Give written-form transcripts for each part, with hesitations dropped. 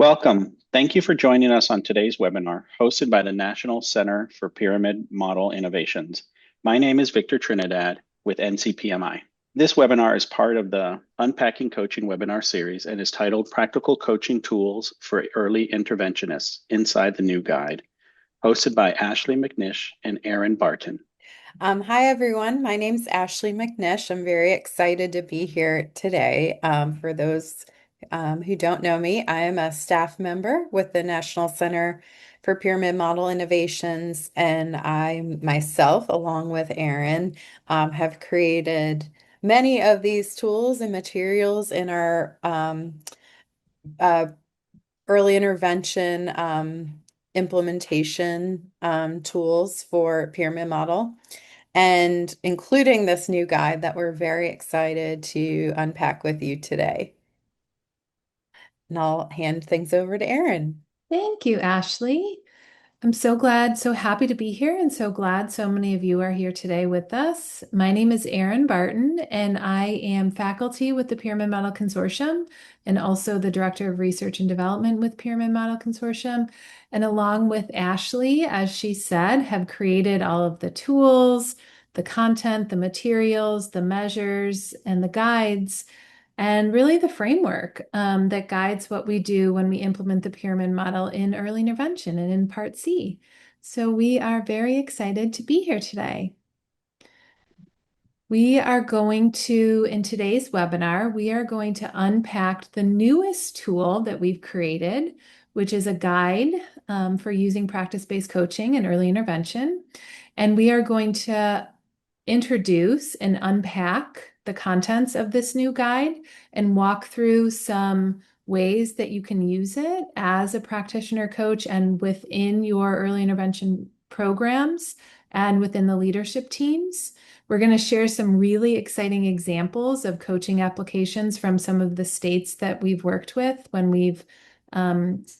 Welcome. Thank you for joining us on today's webinar, hosted by the National Center for Pyramid Model Innovations. My name is Victor Trinidad with NCPMI. This webinar is part of the Unpacking Coaching webinar series and is titled Practical Coaching Tools for Early Interventionists Inside the New Guide, hosted by Ashley McNish and Erin Barton. Hi, everyone. My name's Ashley McNish. I'm very excited to be here today. For those who don't know me, I am a staff member with the National Center for Pyramid Model Innovations, and I myself, along with Erin, have created many of these tools and materials in our uh, early intervention implementation tools for pyramid model, and including this new guide that we're very excited to unpack with you today. And I'll hand things over to Erin. Thank you, Ashley. I'm so glad, so happy to be here, and so glad so many of you are here today with us. My name is Erin Barton, and I am faculty with the Pyramid Model Consortium and also the Director of Research and Development with Pyramid Model Consortium. And along with Ashley, as she said, have created all of the tools, the content, the materials, the measures, and the guides and really the framework that guides what we do when we implement the pyramid model in early intervention and in Part C. So we are very excited to be here today. In today's webinar, we are going to unpack the newest tool that we've created, which is a guide for using practice-based coaching and early intervention. And we are going to introduce and unpack the contents of this new guide and walk through some ways that you can use it as a practitioner coach and within your early intervention programs and within the leadership teams. We're going to share some really exciting examples of coaching applications from some of the states that we've worked with when we've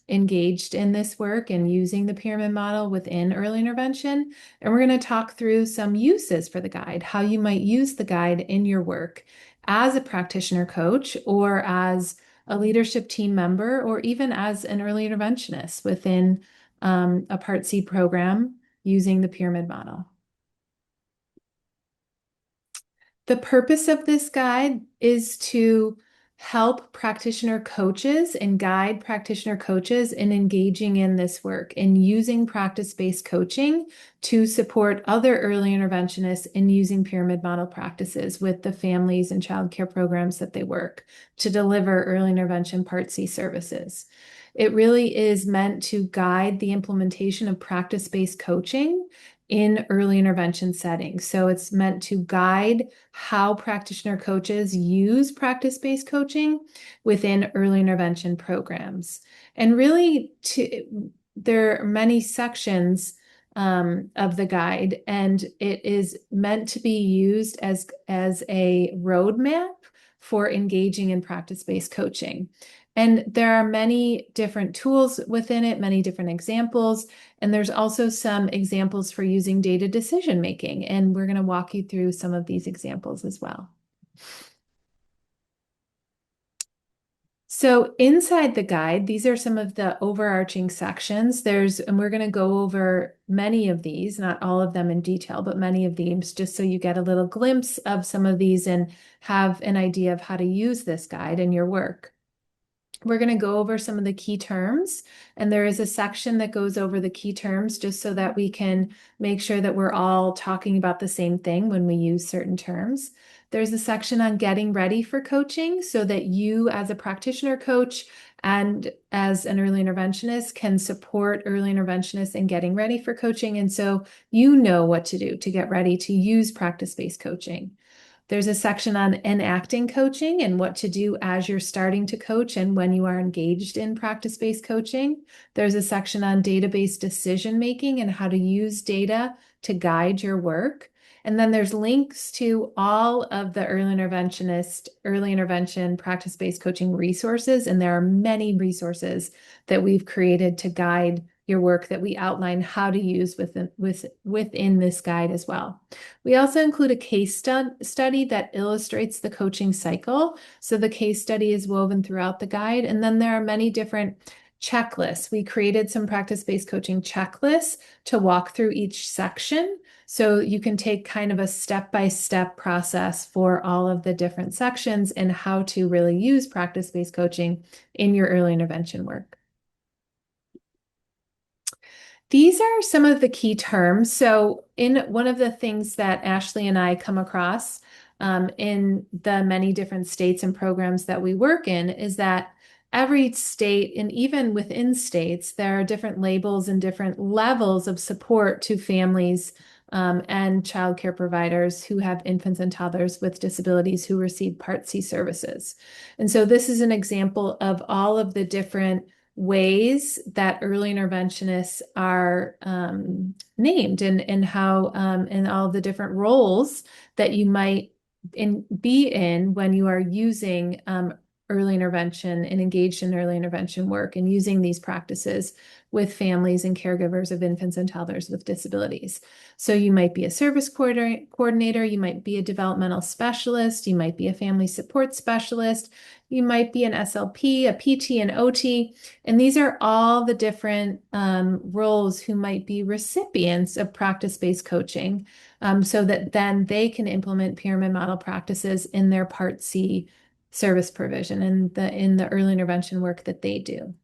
engaged in this work and using the pyramid model within early intervention. And we're going to talk through some uses for the guide, how you might use the guide in your work as a practitioner coach or as a leadership team member, or even as an early interventionist within a Part C program using the pyramid model. The purpose of this guide is to help practitioner coaches and guide practitioner coaches in engaging in this work and using practice-based coaching to support other early interventionists in using pyramid model practices with the families and child care programs that they work to deliver early intervention Part C services. It really is meant to guide the implementation of practice-based coaching in early intervention settings. So it's meant to guide how practitioner coaches use practice-based coaching within early intervention programs. And really, there are many sections of the guide, and it is meant to be used as a roadmap for engaging in practice-based coaching. And there are many different tools within it, many different examples, and there's also some examples for using data decision making, and we're going to walk you through some of these examples as well. So inside the guide, these are some of the overarching sections. And we're going to go over many of these, not all of them in detail, but many of these, just so you get a little glimpse of some of these and have an idea of how to use this guide in your work. We're going to go over some of the key terms, and there is a section that goes over the key terms just so that we can make sure that we're all talking about the same thing when we use certain terms. There's a section on getting ready for coaching so that you as a practitioner coach and as an early interventionist can support early interventionists in getting ready for coaching. And so you know what to do to get ready to use practice-based coaching. There's a section on enacting coaching and what to do as you're starting to coach and when you are engaged in practice-based coaching. There's a section on database decision making and how to use data to guide your work. And then there's links to all of the early intervention practice-based coaching resources. And there are many resources that we've created to guide your work that we outline how to use within this guide as well. We also include a case study that illustrates the coaching cycle. So the case study is woven throughout the guide. And then there are many different checklists. We created some practice-based coaching checklists to walk through each section. So you can take kind of a step-by-step process for all of the different sections and how to really use practice-based coaching in your early intervention work. These are some of the key terms. So in one of the things that Ashley and I come across in the many different states and programs that we work in is that every state, and even within states, there are different labels and different levels of support to families and childcare providers who have infants and toddlers with disabilities who receive Part C services. And so this is an example of all of the different ways that early interventionists are named and how and all the different roles that you might be in when you are using early intervention and engaged in early intervention work and using these practices with families and caregivers of infants and toddlers with disabilities. So you might be a service coordinator, you might be a developmental specialist, you might be a family support specialist, you might be an SLP, a PT, an OT, and these are all the different roles who might be recipients of practice-based coaching so that then they can implement pyramid model practices in their Part C service provision and in the early intervention work that they do.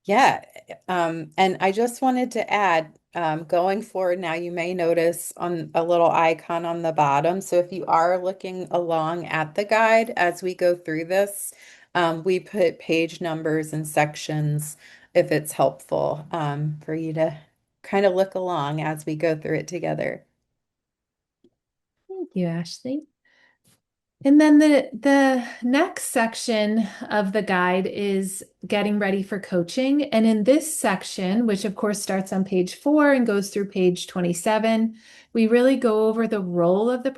Yeah, and I just wanted to add, going forward now, you may notice on a little icon on the bottom. So if you are looking along at the guide as we go through this, we put page numbers and sections if it's helpful for you to kind of look along as we go through it together. Thank you, Ashley. And then the next section of the guide is getting ready for coaching. And in this section, which of course starts on page 4 and goes through page 27, we really go over the role of the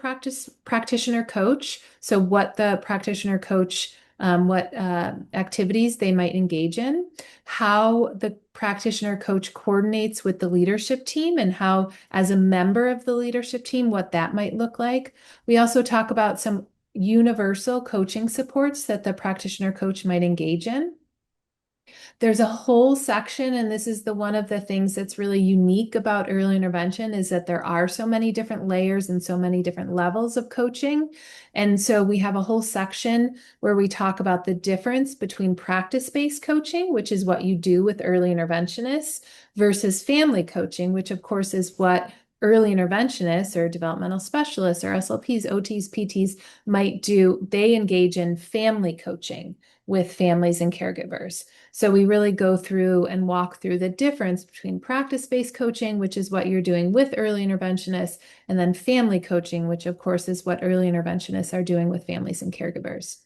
practitioner coach. So what the practitioner coach, what activities they might engage in, how the practitioner coach coordinates with the leadership team, and how, as a member of the leadership team, what that might look like. We also talk about some universal coaching supports that the practitioner coach might engage in. There's a whole section, and this is one of the things that's really unique about early intervention is that there are so many different layers and so many different levels of coaching. And so we have a whole section where we talk about the difference between practice-based coaching, which is what you do with early interventionists, versus family coaching, which of course is what early interventionists or developmental specialists or SLPs, OTs, PTs might do. They engage in family coaching with families and caregivers. So we really go through and walk through the difference between practice-based coaching, which is what you're doing with early interventionists, and then family coaching, which of course is what early interventionists are doing with families and caregivers.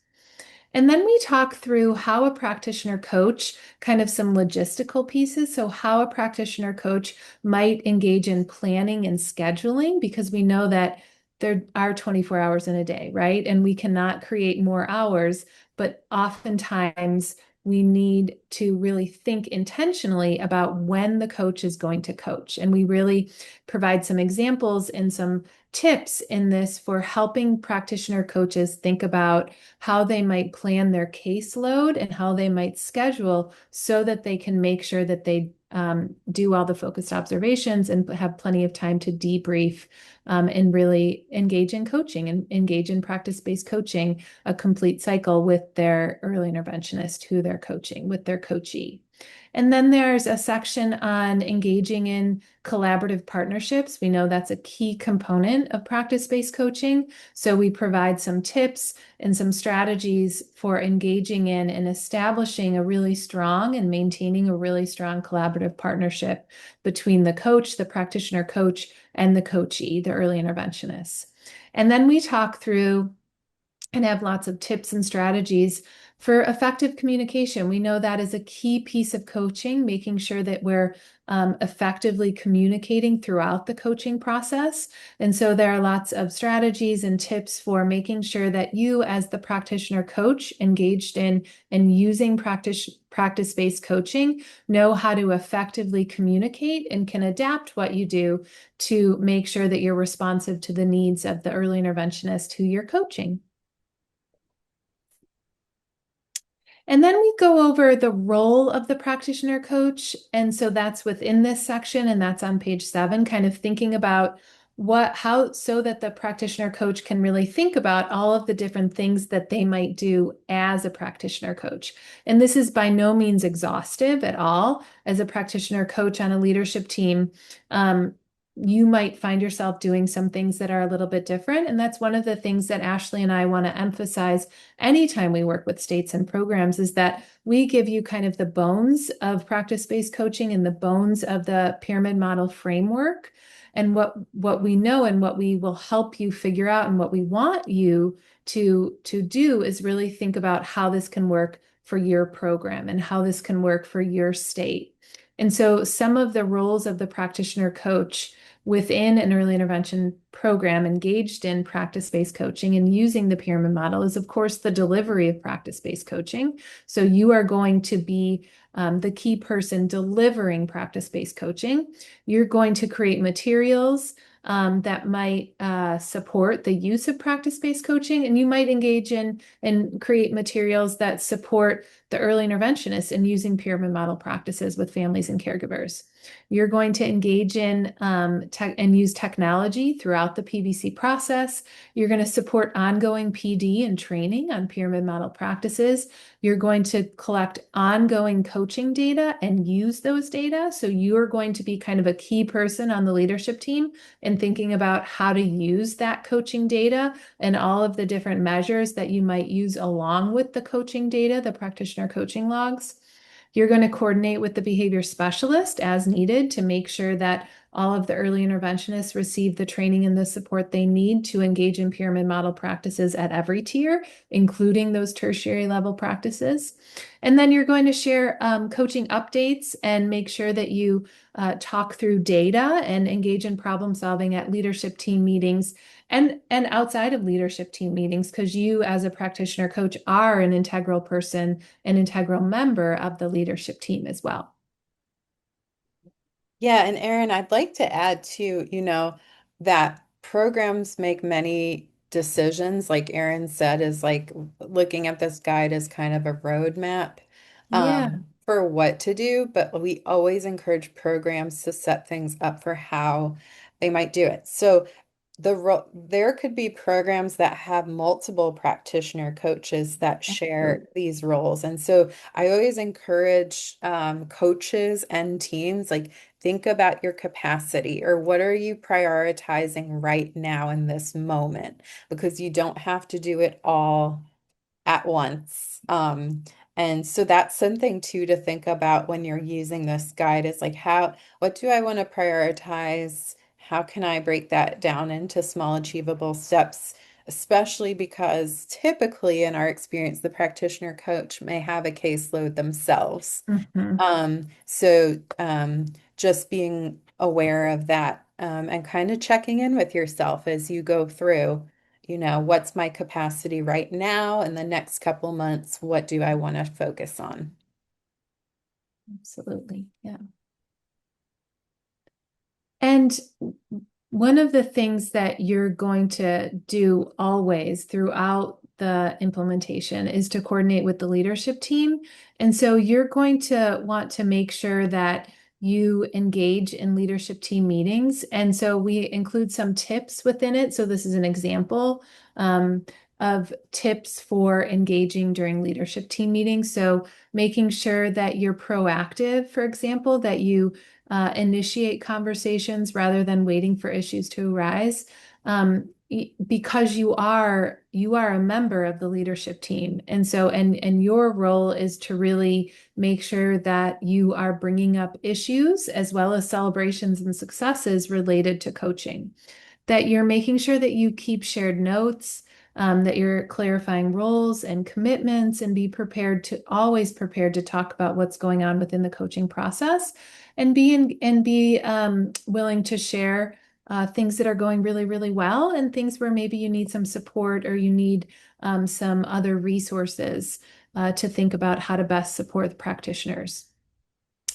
And then we talk through how a practitioner coach, kind of some logistical pieces. So how a practitioner coach might engage in planning and scheduling, because we know that there are 24 hours in a day, right? And we cannot create more hours, but oftentimes we need to really think intentionally about when the coach is going to coach. And we really provide some examples and some tips in this for helping practitioner coaches think about how they might plan their caseload and how they might schedule so that they can make sure that they do all the focused observations and have plenty of time to debrief and really engage in coaching and engage in practice-based coaching, a complete cycle with their early interventionist who they're coaching, with their coachee. And then there's a section on engaging in collaborative partnerships. We know that's a key component of practice-based coaching. So we provide some tips and some strategies for engaging in and establishing a really strong and maintaining a really strong collaborative partnership between the coach, the practitioner coach, and the coachee, the early interventionist. And then we talk through and have lots of tips and strategies for effective communication. We know that is a key piece of coaching, making sure that we're effectively communicating throughout the coaching process. And so there are lots of strategies and tips for making sure that you, as the practitioner coach engaged in and using practice-based coaching, know how to effectively communicate and can adapt what you do to make sure that you're responsive to the needs of the early interventionist who you're coaching. And then we go over the role of the practitioner coach. And so that's within this section, and that's on page 7, kind of thinking about how, so that the practitioner coach can really think about all of the different things that they might do as a practitioner coach. And this is by no means exhaustive at all. As a practitioner coach on a leadership team, you might find yourself doing some things that are a little bit different. And that's one of the things that Ashley and I want to emphasize anytime we work with states and programs, is that we give you kind of the bones of practice-based coaching and the bones of the pyramid model framework, and what we know and what we will help you figure out, and what we want you to do is really think about how this can work for your program and how this can work for your state. And so some of the roles of the practitioner coach within an early intervention program engaged in practice-based coaching and using the pyramid model is, of course, the delivery of practice-based coaching. So you are going to be the key person delivering practice-based coaching. You're going to create materials that might support the use of practice-based coaching, and you might engage in and create materials that support the early interventionists in using pyramid model practices with families and caregivers. You're going to engage in and use technology throughout the PBC process. You're going to support ongoing PD and training on pyramid model practices. You're going to collect ongoing coaching data and use those data. So you're going to be kind of a key person on the leadership team in thinking about how to use that coaching data and all of the different measures that you might use along with the coaching data, the practitioner coaching logs. You're going to coordinate with the behavior specialist as needed to make sure that all of the early interventionists receive the training and the support they need to engage in pyramid model practices at every tier, including those tertiary level practices. And then you're going to share coaching updates and make sure that you talk through data and engage in problem solving at leadership team meetings and outside of leadership team meetings, because you as a practitioner coach are an integral person, an integral member of the leadership team as well. Yeah, and Erin, I'd like to add too, that programs make many decisions, like Erin said, is like looking at this guide as kind of a roadmap Yeah. for what to do, but we always encourage programs to set things up for how they might do it. So there could be programs that have multiple practitioner coaches that share these roles. And so I always encourage coaches and teams, like, think about your capacity, or what are you prioritizing right now in this moment? Because you don't have to do it all at once. And so that's something too to think about when you're using this guide, is like, what do I want to prioritize? How can I break that down into small, achievable steps? Especially because typically in our experience, the practitioner coach may have a caseload themselves. Mhm. So just being aware of that, and kind of checking in with yourself as you go through, what's my capacity right now? In the next couple months, what do I want to focus on? Absolutely. Yeah. And one of the things that you're going to do always throughout the implementation is to coordinate with the leadership team. And so you're going to want to make sure that you engage in leadership team meetings. And so we include some tips within it. So this is an example of tips for engaging during leadership team meetings. So making sure that you're proactive, for example, that you initiate conversations rather than waiting for issues to arise, because you are a member of the leadership team, and so and your role is to really make sure that you are bringing up issues as well as celebrations and successes related to coaching, that you're making sure that you keep shared notes, that you're clarifying roles and commitments, and always prepared to talk about what's going on within the coaching process, and be willing to share things that are going really, really well, and things where maybe you need some support, or you need some other resources to think about how to best support the practitioners.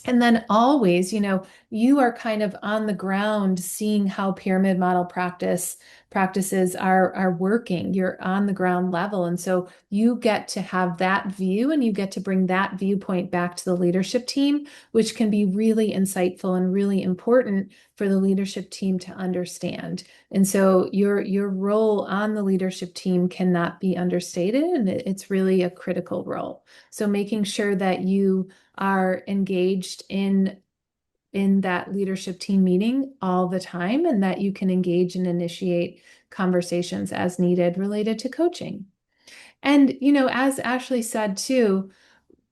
And then always, you are kind of on the ground seeing how pyramid model practices are working. You're on the ground level. And so you get to have that view and you get to bring that viewpoint back to the leadership team, which can be really insightful and really important for the leadership team to understand. And so your role on the leadership team cannot be understated, and it's really a critical role. So making sure that you are engaged in that leadership team meeting all the time, and that you can engage and initiate conversations as needed related to coaching. And as Ashley said too,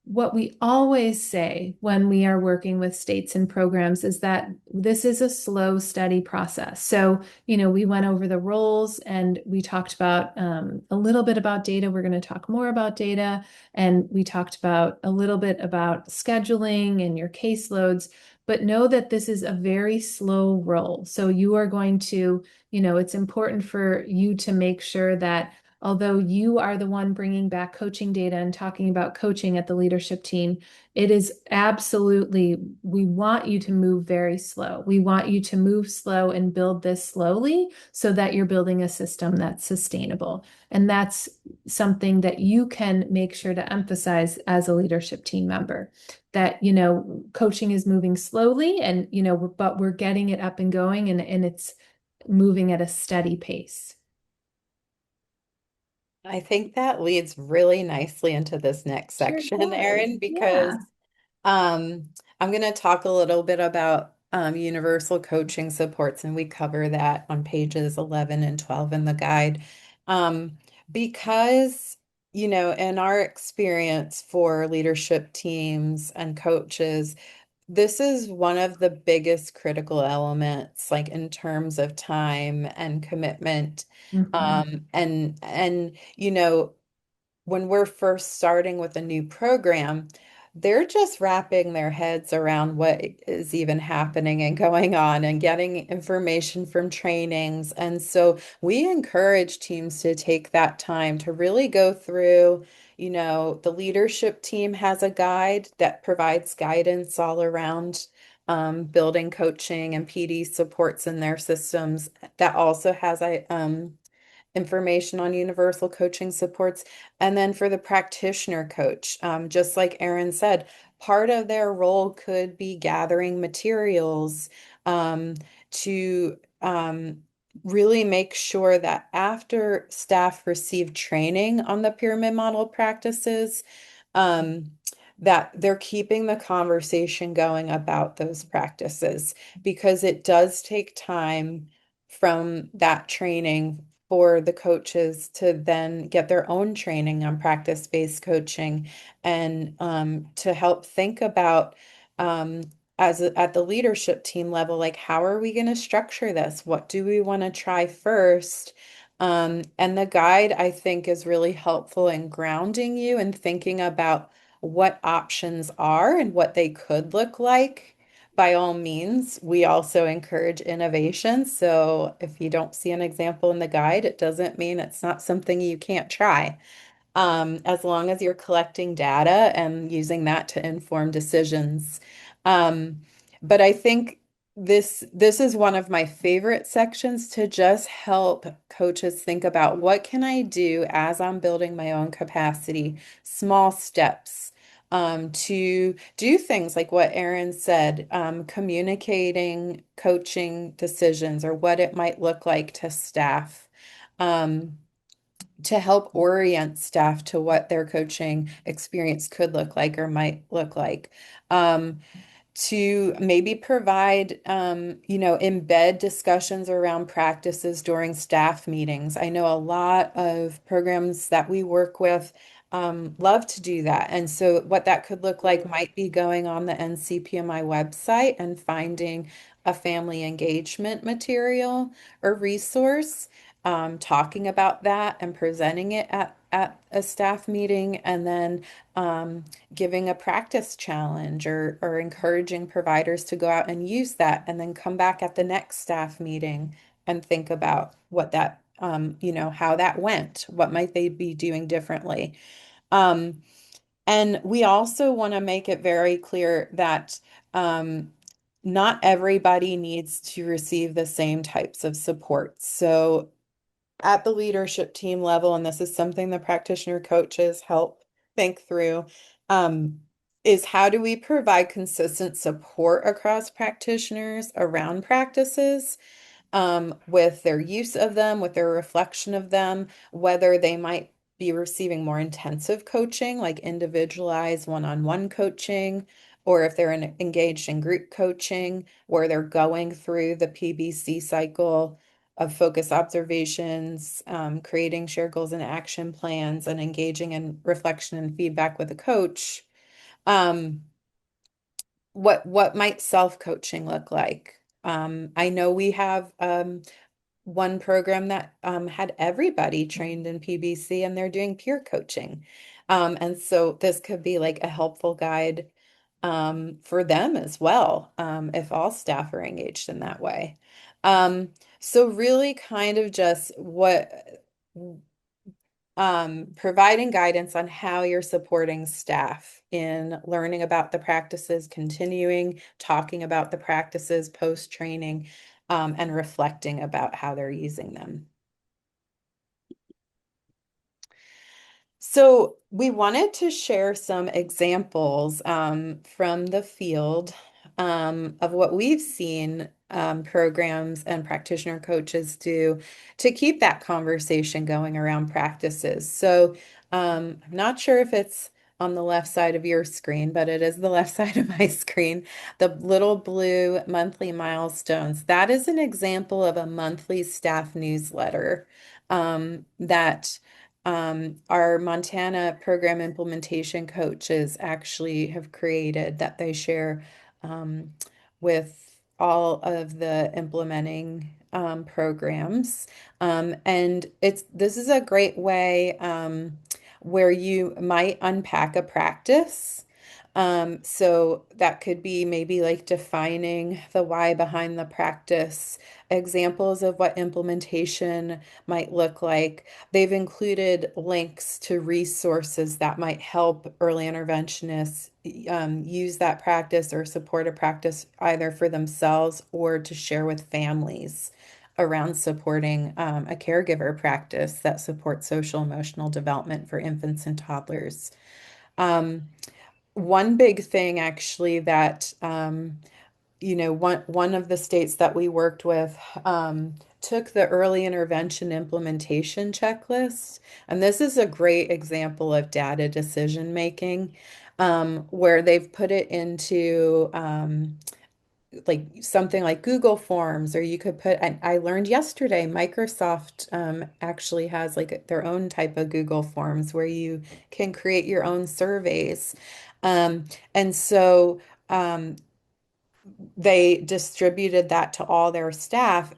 what we always say when we are working with states and programs is that this is a slow, steady process. So, we went over the roles and we talked about a little bit about data. We're going to talk more about data. And we talked about a little bit about scheduling and your caseloads. But know that this is a very slow roll. So you are going to, it's important for you to make sure that although you are the one bringing back coaching data and talking about coaching at the leadership team, it is absolutely, we want you to move very slow. We want you to move slow and build this slowly so that you're building a system that's sustainable. And that's something that you can make sure to emphasize as a leadership team member, that, coaching is moving slowly and, but we're getting it up and going, and it's moving at a steady pace. I think that leads really nicely into this next Sure section, does. Erin, because Yeah. I'm going to talk a little bit about universal coaching supports, and we cover that on pages 11 and 12 in the guide. Um, because, in our experience for leadership teams and coaches, this is one of the biggest critical elements, like in terms of time and commitment. Mhm. And when we're first starting with a new program, they're just wrapping their heads around what is even happening and going on and getting information from trainings. And so we encourage teams to take that time to really go through. The leadership team has a guide that provides guidance all around building coaching and PD supports in their systems. That also has information on universal coaching supports. And then for the practitioner coach, just like Erin said, part of their role could be gathering materials to really make sure that after staff receive training on the pyramid model practices, um, that they're keeping the conversation going about those practices, because it does take time from that training for the coaches to then get their own training on practice-based coaching, and to help think about at the leadership team level, like, how are we going to structure this? What do we want to try first? And the guide, I think, is really helpful in grounding you and thinking about what options are and what they could look like. By all means, we also encourage innovation. So if you don't see an example in the guide, it doesn't mean it's not something you can't try. As long as you're collecting data and using that to inform decisions. Um, but I think this is one of my favorite sections to just help coaches think about, what can I do as I'm building my own capacity, small steps, to do things like what Erin said, communicating coaching decisions or what it might look like to staff. Um, to help orient staff to what their coaching experience could look like or might look like. To maybe provide, embed discussions around practices during staff meetings. I know a lot of programs that we work with love to do that. And so what that could look like might be going on the NCPMI website and finding a family engagement material or resource, talking about that and presenting it at a staff meeting, and then giving a practice challenge, or encouraging providers to go out and use that, and then come back at the next staff meeting and think about what that, how that went, what might they be doing differently. Um, And we also want to make it very clear that um, not everybody needs to receive the same types of support. So at the leadership team level, and this is something the practitioner coaches help think through, um, is how do we provide consistent support across practitioners around practices, with their use of them, with their reflection of them, whether they might be receiving more intensive coaching, like individualized one-on-one coaching, or if they're engaged in group coaching, where they're going through the PBC cycle of focus observations, creating shared goals and action plans, and engaging in reflection and feedback with a coach. Um, what might self-coaching look like? I know we have one program that had everybody trained in PBC and they're doing peer coaching. And so this could be like a helpful guide for them as well, if all staff are engaged in that way. So really kind of just providing guidance on how you're supporting staff in learning about the practices, continuing talking about the practices post-training, and reflecting about how they're using them. So we wanted to share some examples from the field of what we've seen programs and practitioner coaches do to keep that conversation going around practices. So I'm not sure if it's on the left side of your screen, but it is the left side of my screen. The little blue monthly milestones. That is an example of a monthly staff newsletter that our Montana program implementation coaches actually have created that they share um, with all of the implementing programs. And this is a great way where you might unpack a practice. So that could be maybe like defining the why behind the practice, examples of what implementation might look like. They've included links to resources that might help early interventionists use that practice or support a practice either for themselves or to share with families around supporting a caregiver practice that supports social emotional development for infants and toddlers. Um, One big thing actually that one of the states that we worked with took the early intervention implementation checklist, and this is a great example of data decision making, where they've put it into like something like Google Forms, or you could put, I learned yesterday, Microsoft actually has like their own type of Google Forms where you can create your own surveys. And so they distributed that to all their staff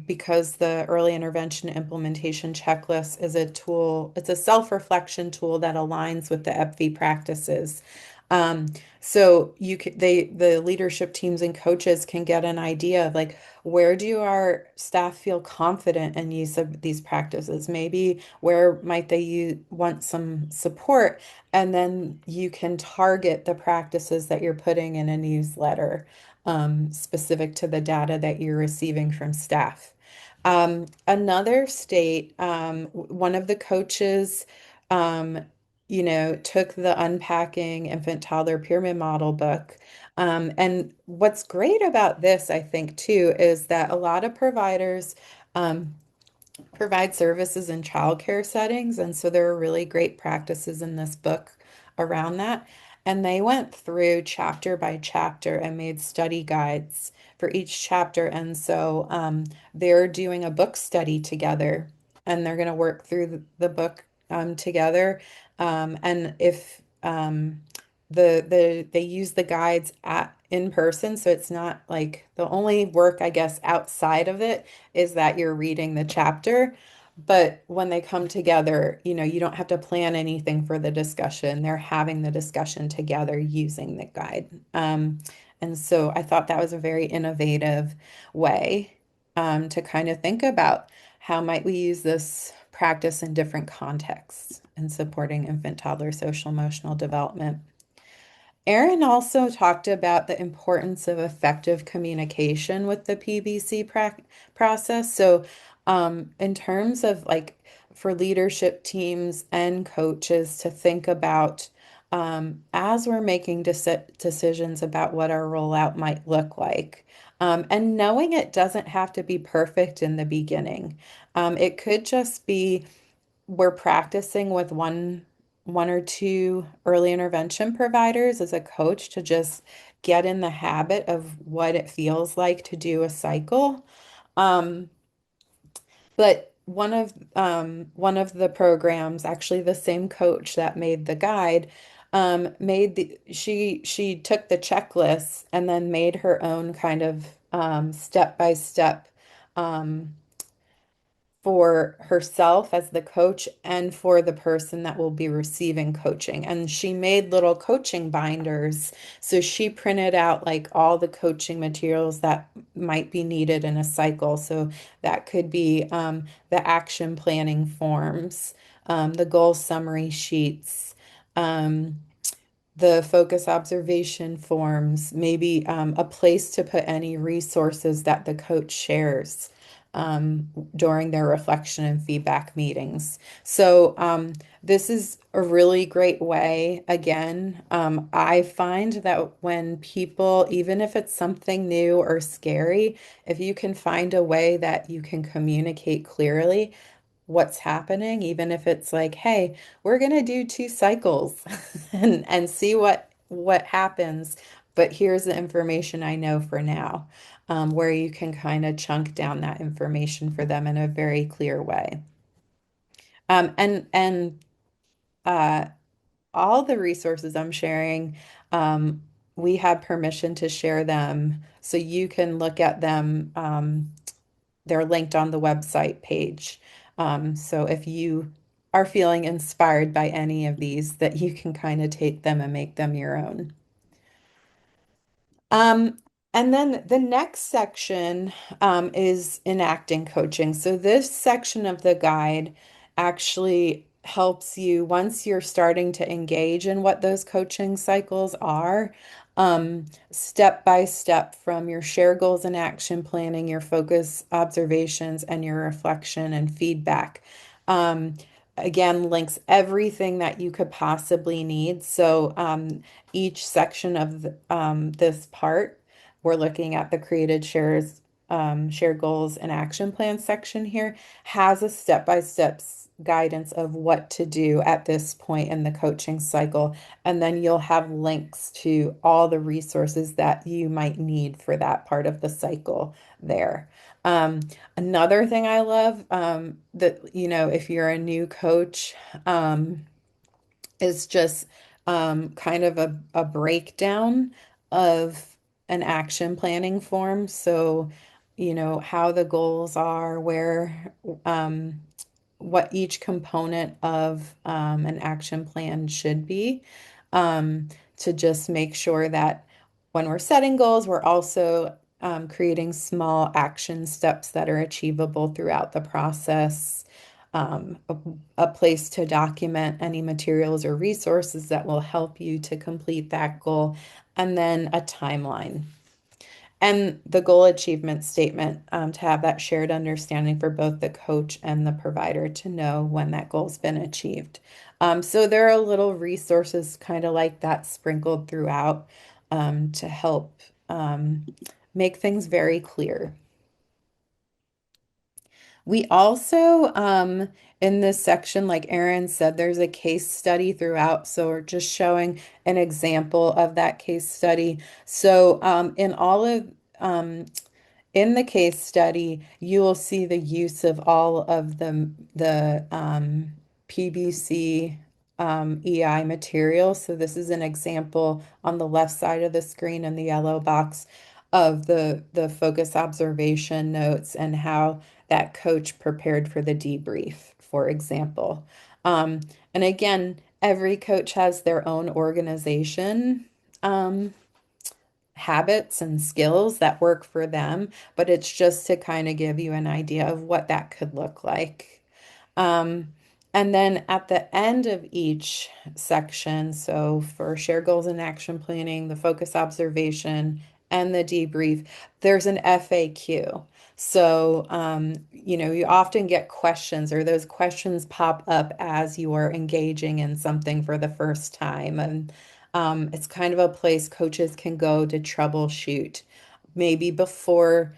because the early intervention implementation checklist is a tool, it's a self-reflection tool that aligns with the EPV practices. Um, so the leadership teams and coaches can get an idea of like, where do our staff feel confident in use of these practices? Maybe where might they want some support? And then you can target the practices that you're putting in a newsletter specific to the data that you're receiving from staff. Another state, one of the coaches, um, took the Unpacking Infant Toddler Pyramid Model book. And what's great about this, I think, too, is that a lot of providers um, provide services in childcare settings. And so there are really great practices in this book around that. And they went through chapter by chapter and made study guides for each chapter. And so they're doing a book study together and they're going to work through the book together. And if they use the guides at in person, so it's not like the only work, I guess, outside of it is that you're reading the chapter. But when they come together, you don't have to plan anything for the discussion. They're having the discussion together using the guide. And so I thought that was a very innovative way to kind of think about how might we use this practice in different contexts. and supporting infant toddler social emotional development. Erin also talked about the importance of effective communication with the PBC process. So, in terms of like for leadership teams and coaches to think about as we're making decisions about what our rollout might look like. And knowing it doesn't have to be perfect in the beginning. It could just be we're practicing with one or two early intervention providers as a coach to just get in the habit of what it feels like to do a cycle. Um, but one of the programs, actually the same coach that made the guide, made the she took the checklist and then made her own kind of step by step for herself as the coach and for the person that will be receiving coaching. And she made little coaching binders. So she printed out like all the coaching materials that might be needed in a cycle. So that could be the action planning forms, the goal summary sheets. The focus observation forms, maybe a place to put any resources that the coach shares during their reflection and feedback meetings. So, this is a really great way. Again, I find that when people, even if it's something new or scary, if you can find a way that you can communicate clearly, what's happening, even if it's like, hey, we're gonna do two cycles and see what happens. But here's the information I know for now, where you can kind of chunk down that information for them in a very clear way. And uh, all the resources I'm sharing, um, we have permission to share them, so you can look at them. They're linked on the website page. So if you are feeling inspired by any of these, that you can kind of take them and make them your own. Um, and then the next section is enacting coaching. So this section of the guide actually helps you once you're starting to engage in what those coaching cycles are, step by step from your share goals and action planning, your focus observations, and your reflection and feedback. Um, Again, links everything that you could possibly need. So, each section of this part, we're looking at the created shared goals and action plan section here, has a step-by-step guidance of what to do at this point in the coaching cycle. And then you'll have links to all the resources that you might need for that part of the cycle there. Um, Another thing I love, that, if you're a new coach, is just kind of a breakdown of an action planning form. So, how the goals are, um, what each component of an action plan should be, to just make sure that when we're setting goals, we're also creating small action steps that are achievable throughout the process. A place to document any materials or resources that will help you to complete that goal, and then a timeline. And the goal achievement statement, to have that shared understanding for both the coach and the provider to know when that goal's been achieved. So there are little resources kind of like that sprinkled throughout, to help make things very clear. We also, in this section, like Erin said, there's a case study throughout. So we're just showing an example of that case study. So, um, in the case study, you will see the use of all of the PBC EI material. So this is an example on the left side of the screen in the yellow box of the focus observation notes and how that coach prepared for the debrief, for example. Um, and again, every coach has their own organization. Habits and skills that work for them, but it's just to kind of give you an idea of what that could look like. Um, And then at the end of each section, so for share goals and action planning, the focus observation, and the debrief, there's an FAQ. So, you often get questions, or those questions pop up as you are engaging in something for the first time. And it's kind of a place coaches can go to troubleshoot, maybe before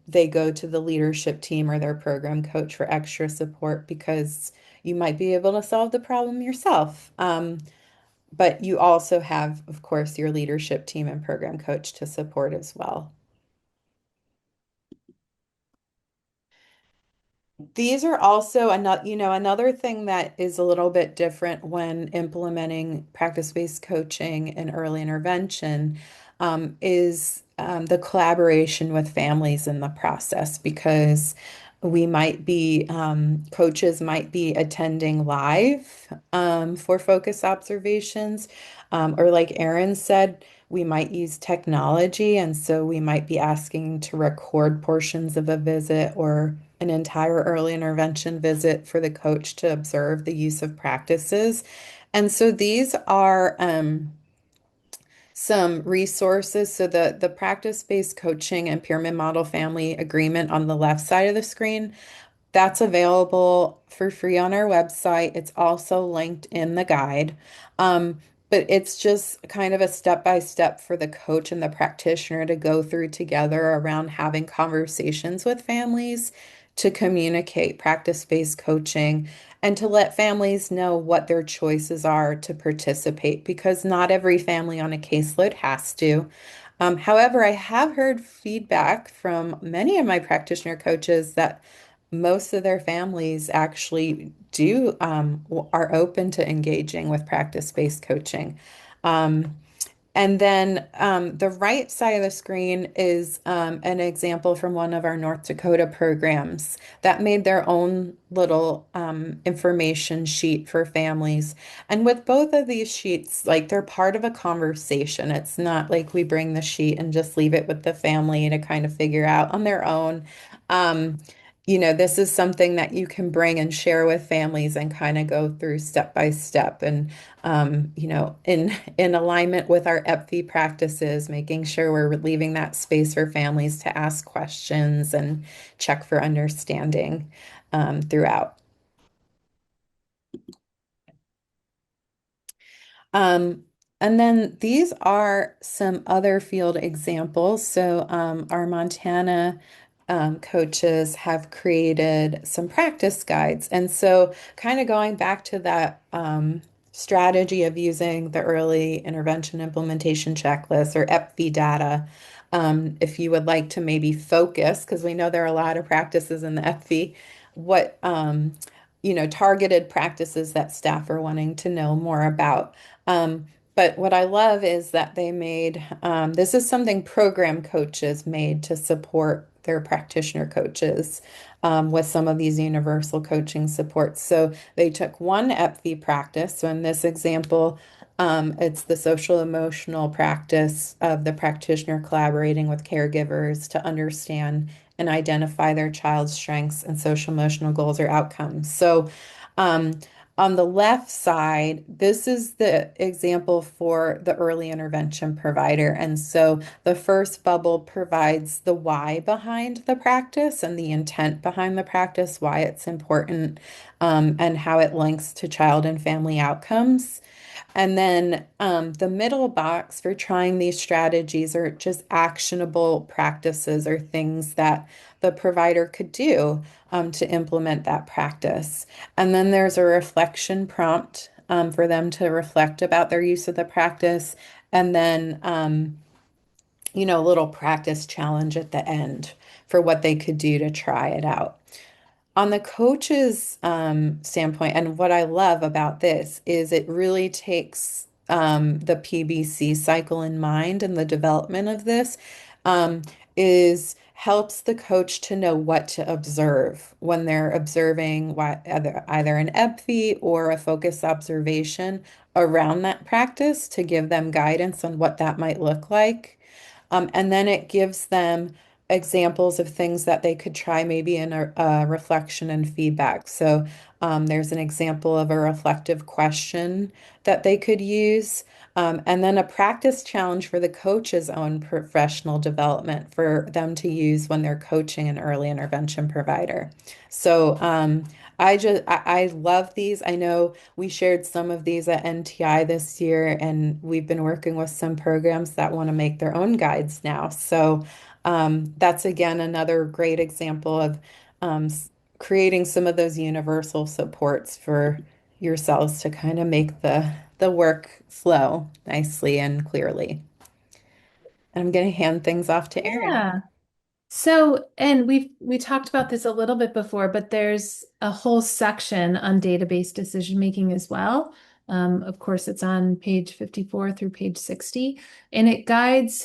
they go to the leadership team or their program coach for extra support because you might be able to solve the problem yourself. But you also have, of course, your leadership team and program coach to support as well. These are also another thing that is a little bit different when implementing practice-based coaching and early intervention, is the collaboration with families in the process because coaches might be attending live for focus observations, or like Erin said, we might use technology, and so we might be asking to record portions of a visit or an entire early intervention visit for the coach to observe the use of practices. And so these are some resources. So the practice-based coaching and pyramid model family agreement on the left side of the screen, that's available for free on our website. It's also linked in the guide. But it's just kind of a step by step for the coach and the practitioner to go through together around having conversations with families to communicate practice-based coaching and to let families know what their choices are to participate because not every family on a caseload has to. However, I have heard feedback from many of my practitioner coaches that most of their families actually are open to engaging with practice-based coaching. Um, and then the right side of the screen is an example from one of our North Dakota programs that made their own little information sheet for families. And with both of these sheets, like they're part of a conversation. It's not like we bring the sheet and just leave it with the family to kind of figure out on their own. Um, this is something that you can bring and share with families and kind of go through step by step. And in alignment with our EPFI practices, making sure we're leaving that space for families to ask questions and check for understanding throughout. Um, and then these are some other field examples. So our Montana coaches have created some practice guides. And so kind of going back to that strategy of using the early intervention implementation checklist or EPV data, if you would like to maybe focus, because we know there are a lot of practices in the EPV, what targeted practices that staff are wanting to know more about. But what I love is that they made this is something program coaches made to support their practitioner coaches with some of these universal coaching supports. So they took one EPV practice. So in this example, it's the social emotional practice of the practitioner collaborating with caregivers to understand and identify their child's strengths and social emotional goals or outcomes. So, um, on the left side, this is the example for the early intervention provider. And so the first bubble provides the why behind the practice and the intent behind the practice, why it's important, and how it links to child and family outcomes. And then the middle box for trying these strategies are just actionable practices or things that the provider could do to implement that practice. And then there's a reflection prompt for them to reflect about their use of the practice. And then, a little practice challenge at the end for what they could do to try it out. On the coach's standpoint, and what I love about this is it really takes the PBC cycle in mind and the development of this um, is helps the coach to know what to observe when they're observing either an EPFI or a focus observation around that practice to give them guidance on what that might look like. And then it gives them examples of things that they could try maybe in a reflection and feedback. So There's an example of a reflective question that they could use. And then a practice challenge for the coach's own professional development for them to use when they're coaching an early intervention provider. So I love these. I know we shared some of these at NTI this year, and we've been working with some programs that want to make their own guides now. So that's again another great example of creating some of those universal supports for yourselves to kind of make the work flow nicely and clearly. And I'm going to hand things off to Erin. Yeah. So, and we talked about this a little bit before, but there's a whole section on database decision making as well. Of course, it's on page 54 through page 60, and it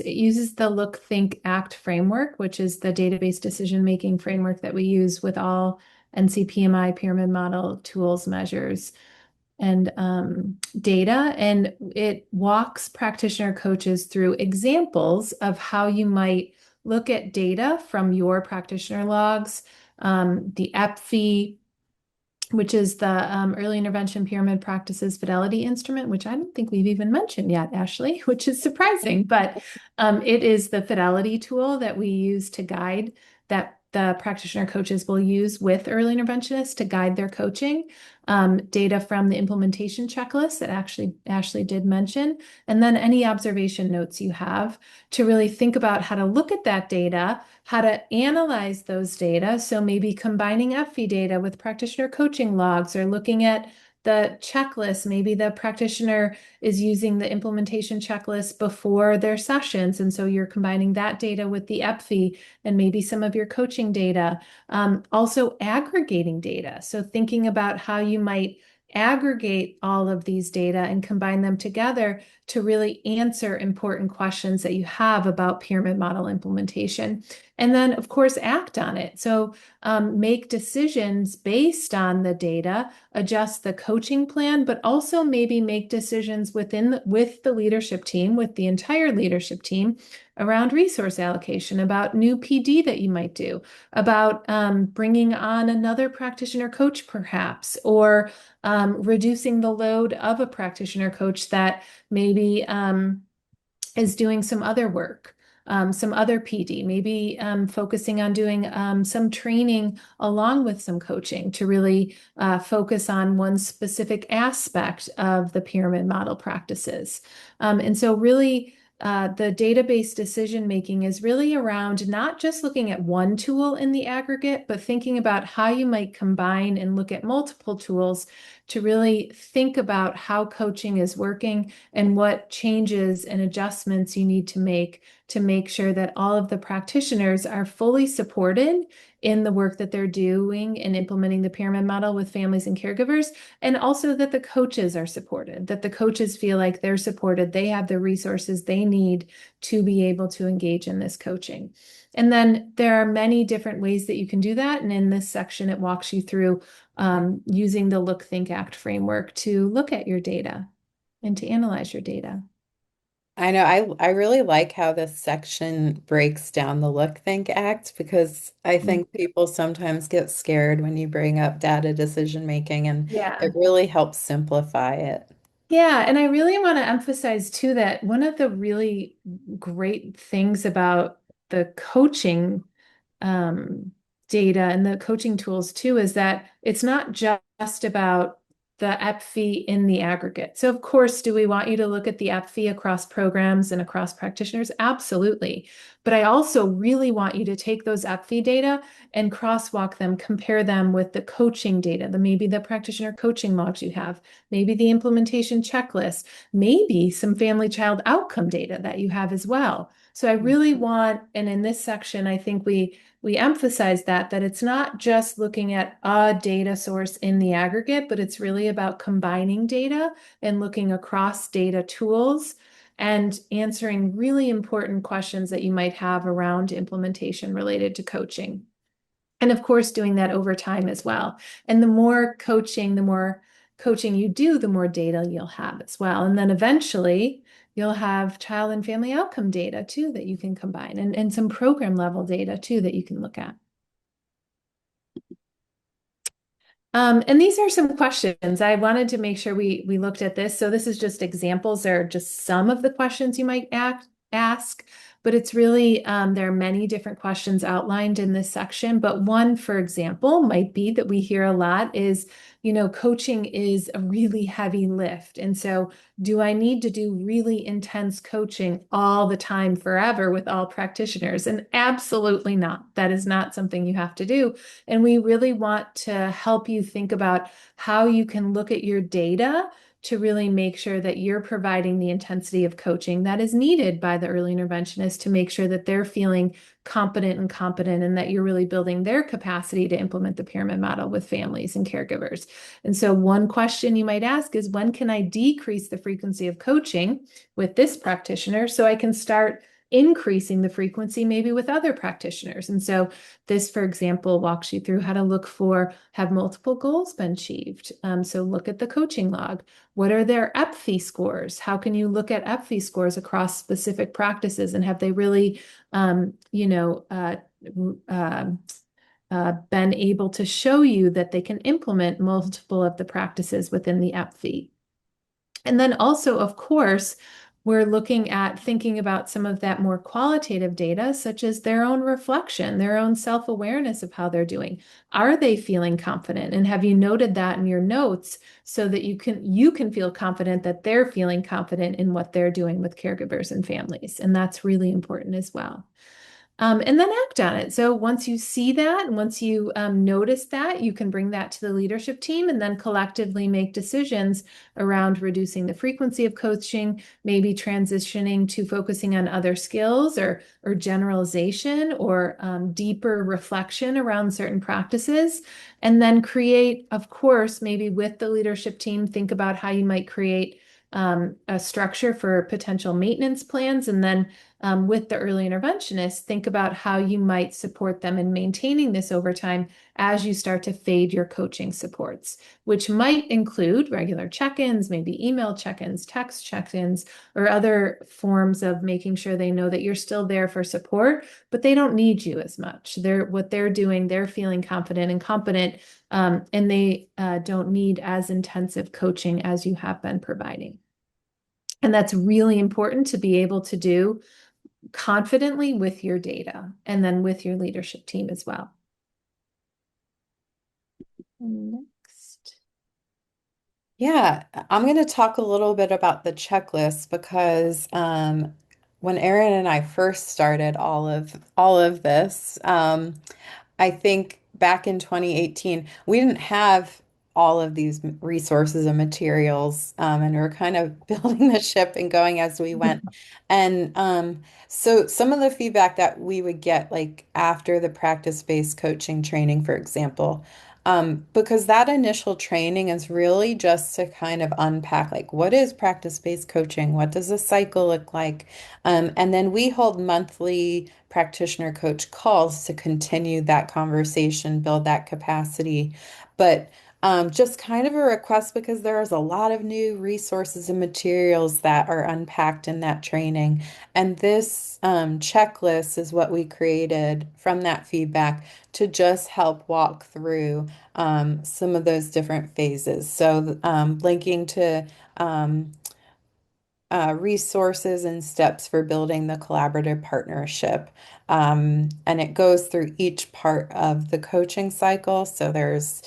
uses the look, think, act framework, which is the database decision making framework that we use with all NCPMI pyramid model tools, measures, and data. And it walks practitioner coaches through examples of how you might look at data from your practitioner logs, the EPFI, which is the Early Intervention Pyramid Practices Fidelity Instrument, which I don't think we've even mentioned yet, Ashley, which is surprising, but it is the fidelity tool that we use to guide that the practitioner coaches will use with early interventionists to guide their coaching. Data from the implementation checklist that actually Ashley did mention, and then any observation notes you have to really think about how to look at that data, how to analyze those data. So maybe combining FV data with practitioner coaching logs or looking at the checklist. Maybe the practitioner is using the implementation checklist before their sessions. And so you're combining that data with the EPFI and maybe some of your coaching data. Also aggregating data. So thinking about how you might aggregate all of these data and combine them together to really answer important questions that you have about pyramid model implementation. And then, of course, act on it. So make decisions based on the data, adjust the coaching plan, but also maybe make decisions with the leadership team, with the entire leadership team around resource allocation, about new PD that you might do, about bringing on another practitioner coach perhaps, or reducing the load of a practitioner coach that maybe is doing some other work, some other PD, maybe focusing on doing some training along with some coaching to really focus on one specific aspect of the pyramid model practices. And so really, the database decision making is really around not just looking at one tool in the aggregate, but thinking about how you might combine and look at multiple tools to really think about how coaching is working and what changes and adjustments you need to make sure that all of the practitioners are fully supported in the work that they're doing in implementing the pyramid model with families and caregivers, and also that the coaches are supported, that the coaches feel like they're supported, they have the resources they need to be able to engage in this coaching. And then there are many different ways that you can do that. And in this section, it walks you through using the Look, Think, Act framework to look at your data and to analyze your data. I know I really like how this section breaks down the look, think, act because I think people sometimes get scared when you bring up data decision making, and Yeah. it really helps simplify it. Yeah, and I really want to emphasize too that one of the really great things about the coaching um, data and the coaching tools too is that it's not just about the EPFI in the aggregate. So of course, do we want you to look at the EPFI across programs and across practitioners? Absolutely. But I also really want you to take those EPFI data and crosswalk them, compare them with the coaching data, maybe the practitioner coaching logs you have, maybe the implementation checklist, maybe some family child outcome data that you have as well. So I really want, and in this section, I think we emphasize that it's not just looking at a data source in the aggregate, but it's really about combining data and looking across data tools and answering really important questions that you might have around implementation related to coaching. And of course, doing that over time as well. And the more coaching you do, the more data you'll have as well. And then eventually you'll have child and family outcome data too that you can combine, and some program level data too that you can look at. And these are some questions. I wanted to make sure we looked at this. So this is just examples or just some of the questions you might ask, but it's really there are many different questions outlined in this section. But one, for example, might be that we hear a lot is, coaching is a really heavy lift. And so do I need to do really intense coaching all the time forever with all practitioners? And absolutely not. That is not something you have to do. And we really want to help you think about how you can look at your data to really make sure that you're providing the intensity of coaching that is needed by the early interventionist to make sure that they're feeling competent and competent and that you're really building their capacity to implement the pyramid model with families and caregivers. And so one question you might ask is, when can I decrease the frequency of coaching with this practitioner so I can start increasing the frequency maybe with other practitioners? And so this, for example, walks you through how to look for, have multiple goals been achieved? So look at the coaching log. What are their EPFI scores? How can you look at EPFI scores across specific practices, and have they really, been able to show you that they can implement multiple of the practices within the EPFI? And then also, of course, we're looking at thinking about some of that more qualitative data, such as their own reflection, their own self-awareness of how they're doing. Are they feeling confident? And have you noted that in your notes so that you can feel confident that they're feeling confident in what they're doing with caregivers and families? And that's really important as well. And then act on it. So once you see that, and once you notice that, you can bring that to the leadership team and then collectively make decisions around reducing the frequency of coaching, maybe transitioning to focusing on other skills or generalization or deeper reflection around certain practices. And then create, of course, maybe with the leadership team, think about how you might create a structure for potential maintenance plans. And then with the early interventionists, think about how you might support them in maintaining this over time as you start to fade your coaching supports, which might include regular check-ins, maybe email check-ins, text check-ins, or other forms of making sure they know that you're still there for support, but they don't need you as much. What they're doing, they're feeling confident and competent, and they don't need as intensive coaching as you have been providing. And that's really important to be able to do confidently with your data and then with your leadership team as well. Next. Yeah, I'm going to talk a little bit about the checklist because when Erin and I first started all of this, I think back in 2018, we didn't have all of these resources and materials, and we were kind of building the ship and going as we went. And so some of the feedback that we would get, like after the practice-based coaching training, for example, because that initial training is really just to kind of unpack, like, what is practice-based coaching? What does a cycle look like? And then we hold monthly practitioner coach calls to continue that conversation, build that capacity. But just kind of a request because there is a lot of new resources and materials that are unpacked in that training. And this checklist is what we created from that feedback to just help walk through some of those different phases. So linking to resources and steps for building the collaborative partnership. And it goes through each part of the coaching cycle. So there's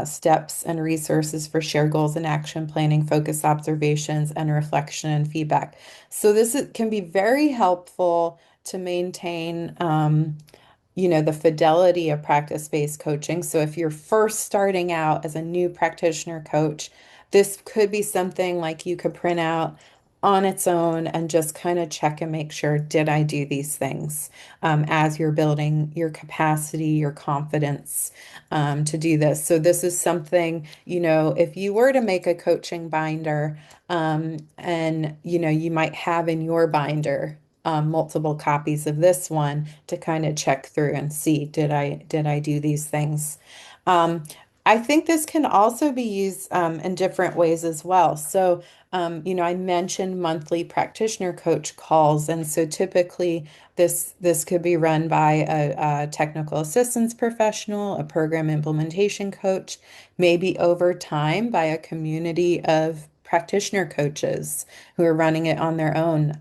steps and resources for shared goals and action planning, focus observations, and reflection and feedback. So can be very helpful to maintain the fidelity of practice-based coaching. So if you're first starting out as a new practitioner coach, this could be something like you could print out on its own and just kind of check and make sure, did I do these things as you're building your capacity, your confidence to do this. So this is something, if you were to make a coaching binder and, you might have in your binder multiple copies of this one to kind of check through and see, did I do these things? Um, I think this can also be used in different ways as well. So, I mentioned monthly practitioner coach calls, and so typically this could be run by a technical assistance professional, a program implementation coach, maybe over time by a community of practitioner coaches who are running it on their own.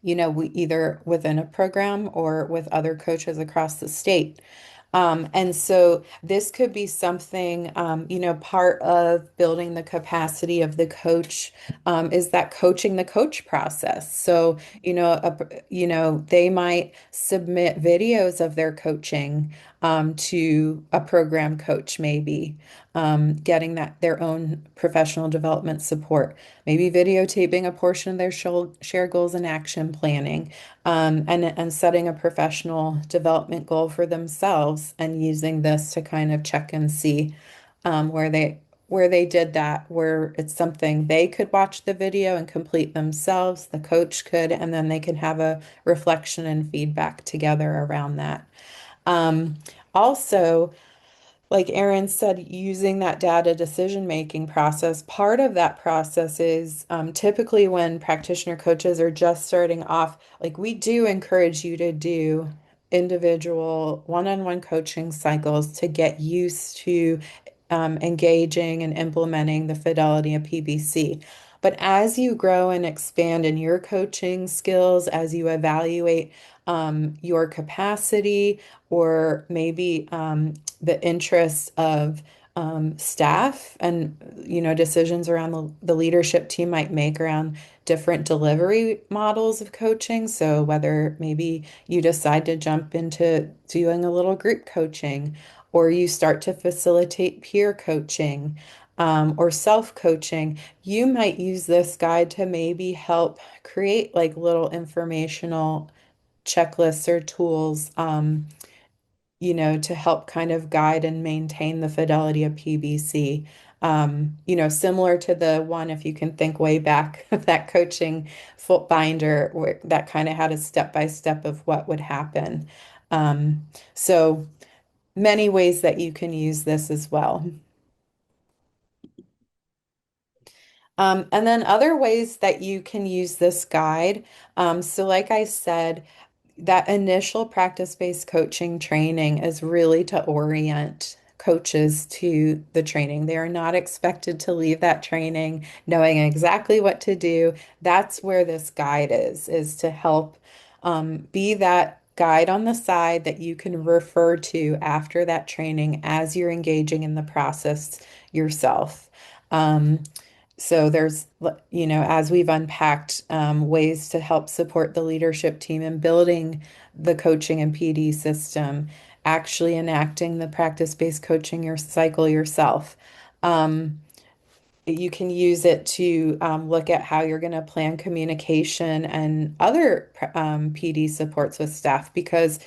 We either within a program or with other coaches across the state. And so this could be something, part of building the capacity of the coach, is that coaching the coach process. So, they might submit videos of their coaching, to a program coach, maybe, getting that their own professional development support, maybe videotaping a portion of their share goals and action planning, and setting a professional development goal for themselves and using this to kind of check and see where they did that, where it's something they could watch the video and complete themselves, the coach could, and then they can have a reflection and feedback together around that. Um, Also, like Aaron said, using that data decision-making process, part of that process is typically when practitioner coaches are just starting off, like we do encourage you to do individual one-on-one coaching cycles to get used to engaging and implementing the fidelity of PBC. But as you grow and expand in your coaching skills, as you evaluate your capacity, or maybe the interests of staff, and decisions around the leadership team might make around different delivery models of coaching. So whether maybe you decide to jump into doing a little group coaching, or you start to facilitate peer coaching, or self-coaching, you might use this guide to maybe help create like little informational checklists or tools, to help kind of guide and maintain the fidelity of PBC. Similar to the one, if you can think way back, of that coaching foot binder where that kind of had a step by step of what would happen. So many ways that you can use this as well. And then other ways that you can use this guide. So like I said, that initial practice-based coaching training is really to orient coaches to the training. They are not expected to leave that training knowing exactly what to do. That's where this guide is to help be that guide on the side that you can refer to after that training as you're engaging in the process yourself. Um, so there's, as we've unpacked ways to help support the leadership team in building the coaching and PD system, actually enacting the practice-based coaching your cycle yourself. Um, you can use it to look at how you're going to plan communication and other PD supports with staff, because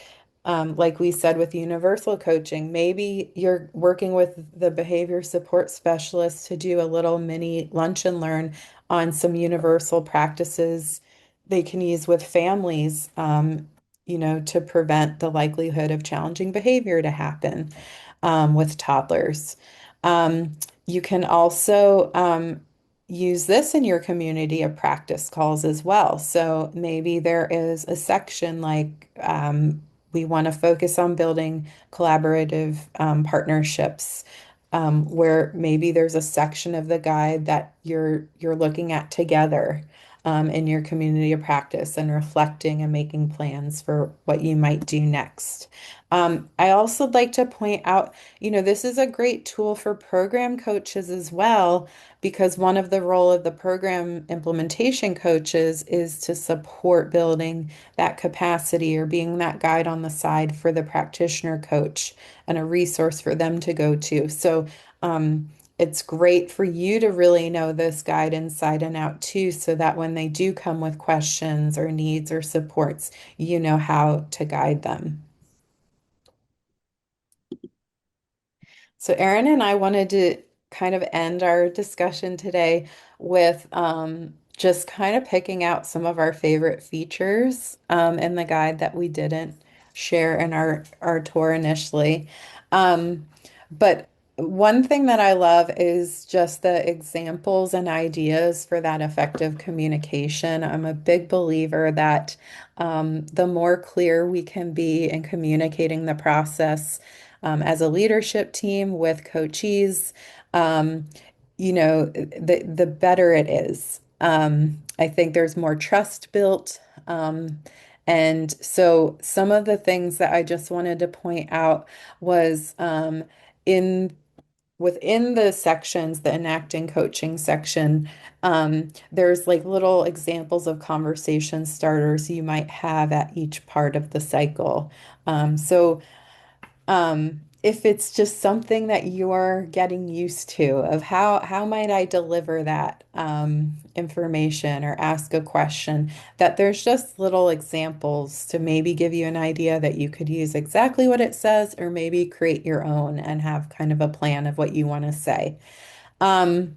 like we said with universal coaching, maybe you're working with the behavior support specialist to do a little mini lunch and learn on some universal practices they can use with families, to prevent the likelihood of challenging behavior to happen with toddlers. You can also use this in your community of practice calls as well. So maybe there is a section like we want to focus on building collaborative partnerships, where maybe there's a section of the guide that you're looking at together in your community of practice and reflecting and making plans for what you might do next. I also like to point out, this is a great tool for program coaches as well, because one of the role of the program implementation coaches is to support building that capacity, or being that guide on the side for the practitioner coach and a resource for them to go to. So it's great for you to really know this guide inside and out too, so that when they do come with questions or needs or supports, you know how to guide them. So Erin and I wanted to kind of end our discussion today with just kind of picking out some of our favorite features in the guide that we didn't share in our tour initially. Um, But one thing that I love is just the examples and ideas for that effective communication. I'm a big believer that the more clear we can be in communicating the process as a leadership team with coachees, um, the better it is. I think there's more trust built. And so some of the things that I just wanted to point out was in within the sections, the enacting coaching section, there's like little examples of conversation starters you might have at each part of the cycle. If it's just something that you're getting used to of how might I deliver that information or ask a question, that there's just little examples to maybe give you an idea that you could use exactly what it says, or maybe create your own and have kind of a plan of what you want to say. Um,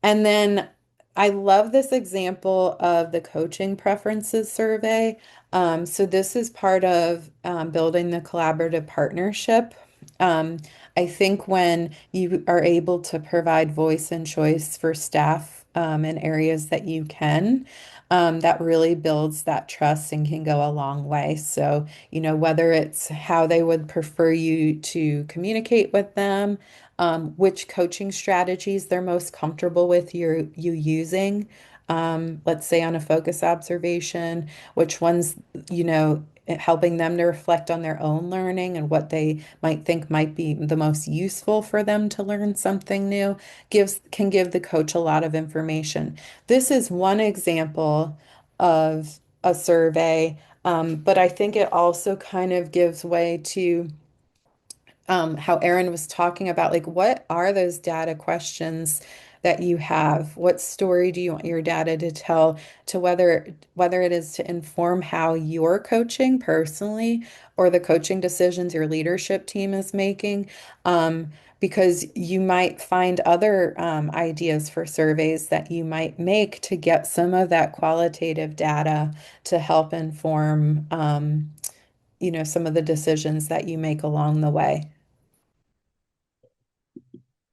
and then I love this example of the coaching preferences survey. So this is part of building the collaborative partnership. Um, I think when you are able to provide voice and choice for staff in areas that you can, that really builds that trust and can go a long way. So, whether it's how they would prefer you to communicate with them, which coaching strategies they're most comfortable with you using. Let's say on a focus observation, which ones, helping them to reflect on their own learning and what they might think might be the most useful for them to learn something new, can give the coach a lot of information. This is one example of a survey, but I think it also kind of gives way to how Aaron was talking about, like, what are those data questions that you have? What story do you want your data to tell, to whether it is to inform how you're coaching personally or the coaching decisions your leadership team is making? Because you might find other ideas for surveys that you might make to get some of that qualitative data to help inform, some of the decisions that you make along the way.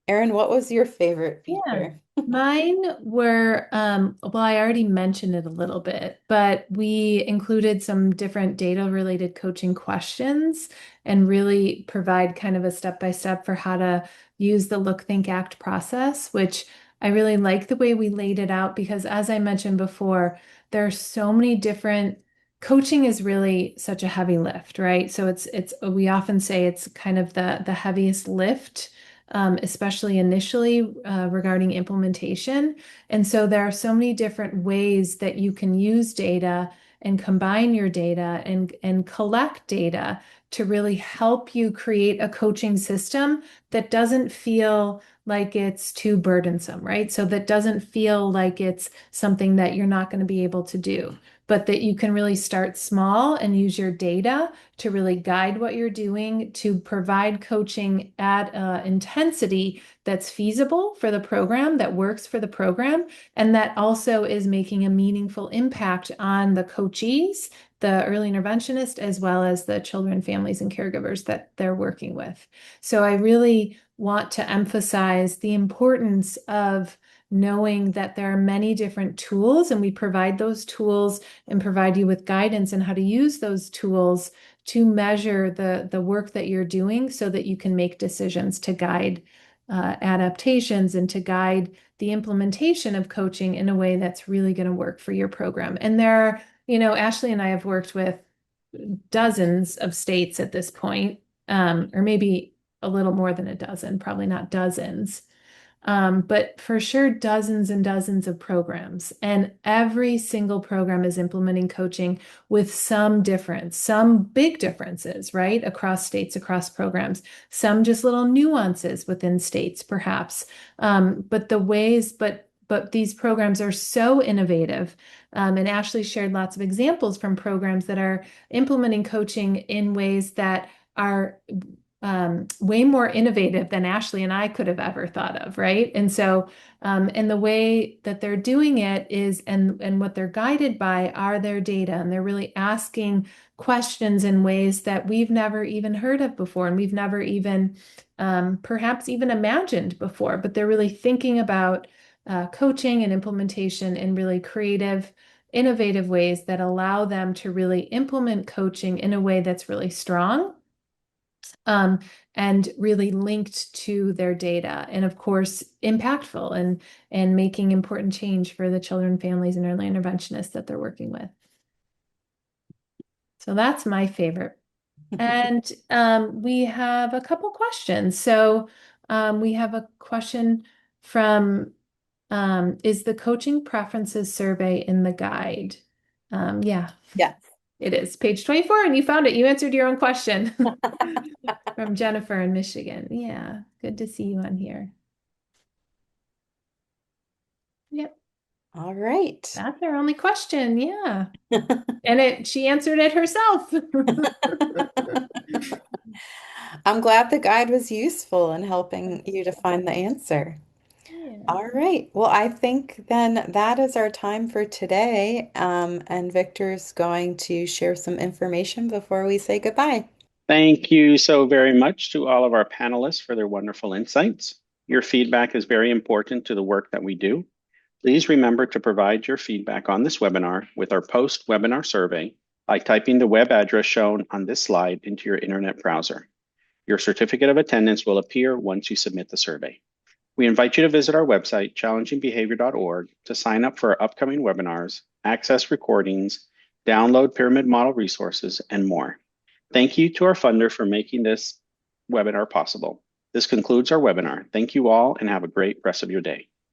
Erin, what was your favorite Yeah. feature? Mine were, well, I already mentioned it a little bit, but we included some different data-related coaching questions and really provide kind of a step-by-step for how to use the look, think, act process, which I really like the way we laid it out because as I mentioned before, there are so many different coaching is really such a heavy lift, right? So it's we often say it's kind of the heaviest lift especially initially regarding implementation. And so there are so many different ways that you can use data and combine your data and collect data to really help you create a coaching system that doesn't feel like it's too burdensome, right? So that doesn't feel like it's something that you're not going to be able to do, but that you can really start small and use your data to really guide what you're doing, to provide coaching at intensity that's feasible for the program, that works for the program, and that also is making a meaningful impact on the coachees, the early interventionist, as well as the children, families, and caregivers that they're working with. So I really want to emphasize the importance of knowing that there are many different tools, and we provide those tools and provide you with guidance on how to use those tools to measure the work that you're doing so that you can make decisions to guide adaptations and to guide the implementation of coaching in a way that's really going to work for your program. And there are, Ashley and I have worked with dozens of states at this point, or maybe a little more than a dozen, probably not dozens. But for sure, dozens and dozens of programs. And every single program is implementing coaching with some difference, some big differences, right? Across states, across programs, some just little nuances within states, perhaps. But these programs are so innovative. And Ashley shared lots of examples from programs that are implementing coaching in ways that are way more innovative than Ashley and I could have ever thought of, right? And so, and the way that they're doing it is, and what they're guided by are their data, and they're really asking questions in ways that we've never even heard of before, and we've never even, perhaps even imagined before. But they're really thinking about coaching and implementation in really creative, innovative ways that allow them to really implement coaching in a way that's really strong, um, and really linked to their data, and of course impactful and making important change for the children, families, and early interventionists that they're working with. So that's my favorite. And we have a couple questions. So we have a question from is the coaching preferences survey in the guide? Yeah, Yes. it is. Page 24, and you found it. You answered your own question. From Jennifer in Michigan. Yeah, good to see you on here. Yep, All right. that's our only question. Yeah. And she answered it herself. I'm glad the guide was useful in helping you to find the answer. Yeah. All right. Well, I think then that is our time for today. And Victor's going to share some information before we say goodbye. Thank you so very much to all of our panelists for their wonderful insights. Your feedback is very important to the work that we do. Please remember to provide your feedback on this webinar with our post-webinar survey by typing the web address shown on this slide into your internet browser. Your certificate of attendance will appear once you submit the survey. We invite you to visit our website, challengingbehavior.org, to sign up for our upcoming webinars, access recordings, download pyramid model resources, and more. Thank you to our funder for making this webinar possible. This concludes our webinar. Thank you all and have a great rest of your day.